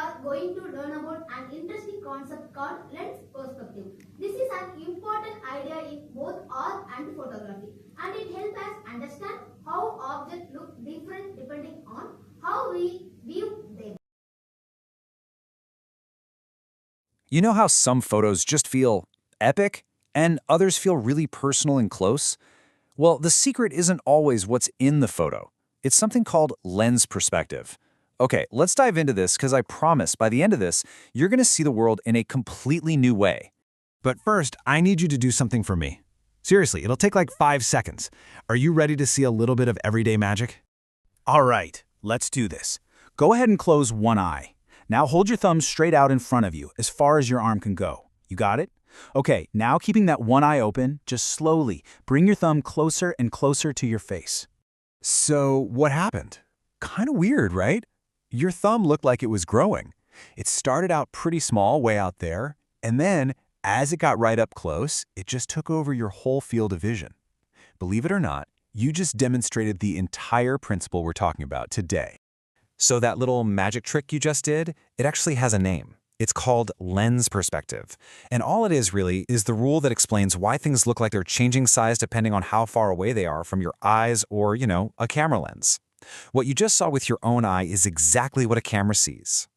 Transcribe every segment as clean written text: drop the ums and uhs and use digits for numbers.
are going to learn about an interesting concept called lens perspective. This is an important idea in both art and photography, and it helps us understand how objects look different depending on how we view them. You know how some photos just feel epic and others feel really personal and close? Well, the secret isn't always what's in the photo. It's something called lens perspective. Okay, let's dive into this because I promise by the end of this, you're going to see the world in a completely new way. But first, I need you to do something for me. Seriously, it'll take like 5 seconds. Are you ready to see a little bit of everyday magic? All right, let's do this. Go ahead and close one eye. Now hold your thumb straight out in front of you, as far as your arm can go. You got it? Okay, now keeping that one eye open, just slowly bring your thumb closer and closer to your face. So, what happened? Kind of weird, right? Your thumb looked like it was growing. It started out pretty small way out there, and then, as it got right up close, it just took over your whole field of vision. Believe it or not, you just demonstrated the entire principle we're talking about today. So that little magic trick you just did, it actually has a name. It's called lens perspective. And all it is really is the rule that explains why things look like they're changing size depending on how far away they are from your eyes or, a camera lens. What you just saw with your own eye is exactly what a camera sees.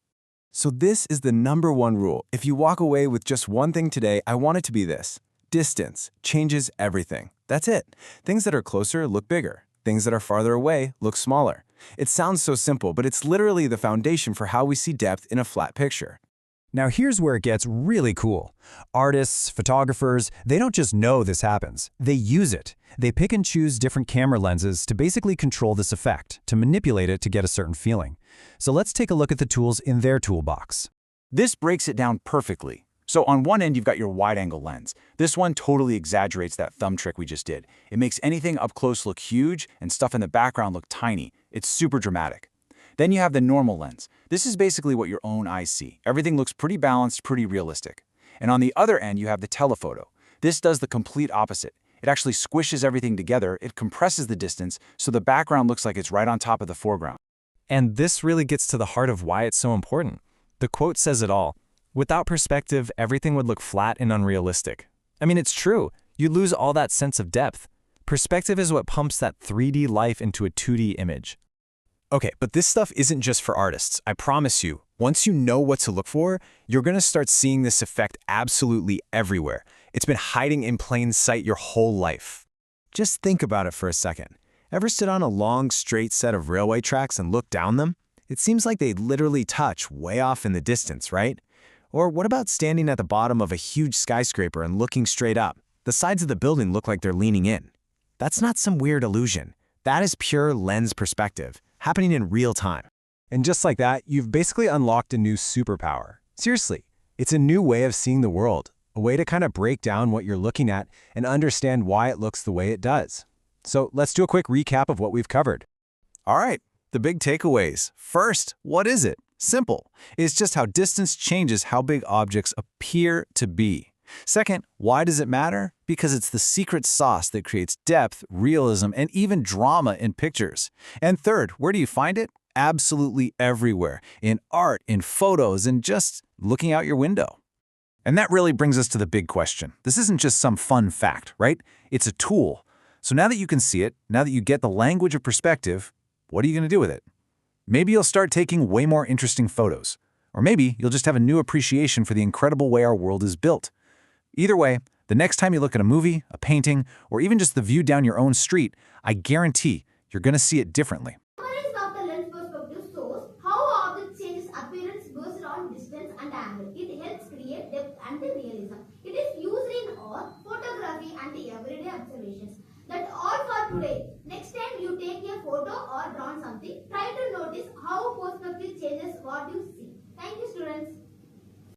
So this is the #1 rule. If you walk away with just one thing today, I want it to be this. Distance changes everything. That's it. Things that are closer look bigger. Things that are farther away look smaller. It sounds so simple, but it's literally the foundation for how we see depth in a flat picture. Now here's where it gets really cool. Artists, photographers, they don't just know this happens. They use it. They pick and choose different camera lenses to basically control this effect, to manipulate it to get a certain feeling. So let's take a look at the tools in their toolbox. This breaks it down perfectly. So on one end, you've got your wide-angle lens. This one totally exaggerates that thumb trick we just did. It makes anything up close look huge and stuff in the background look tiny. It's super dramatic. Then you have the normal lens. This is basically what your own eyes see. Everything looks pretty balanced, pretty realistic. And on the other end, you have the telephoto. This does the complete opposite. It actually squishes everything together, it compresses the distance, so the background looks like it's right on top of the foreground. And this really gets to the heart of why it's so important. The quote says it all. Without perspective, everything would look flat and unrealistic. I mean, it's true. You'd lose all that sense of depth. Perspective is what pumps that 3D life into a 2D image. Okay, but this stuff isn't just for artists. I promise you, once you know what to look for, you're going to start seeing this effect absolutely everywhere. It's been hiding in plain sight your whole life. Just think about it for a second. Ever stood on a long, straight set of railway tracks and looked down them? It seems like they literally touch way off in the distance, right? Or what about standing at the bottom of a huge skyscraper and looking straight up? The sides of the building look like they're leaning in. That's not some weird illusion. That is pure lens perspective, happening in real time. And just like that, you've basically unlocked a new superpower. Seriously, it's a new way of seeing the world, a way to kind of break down what you're looking at and understand why it looks the way it does. So let's do a quick recap of what we've covered. All right, the big takeaways. First, what is it? Simple. It's just how distance changes how big objects appear to be. Second, why does it matter? Because it's the secret sauce that creates depth, realism, and even drama in pictures. And third, where do you find it? Absolutely everywhere. In art, in photos, and just looking out your window. And that really brings us to the big question. This isn't just some fun fact, right? It's a tool. So now that you can see it, now that you get the language of perspective, what are you going to do with it? Maybe you'll start taking way more interesting photos. Or maybe you'll just have a new appreciation for the incredible way our world is built. Either way, the next time you look at a movie, a painting, or even just the view down your own street, I guarantee you're going to see it differently. Analysis of the lens perspective shows how object changes appearance based on distance and angle. It helps create depth and realism. It is used in art, photography, and everyday observations. That's all for today. Next time you take a photo or draw something, try to notice how perspective changes what you see.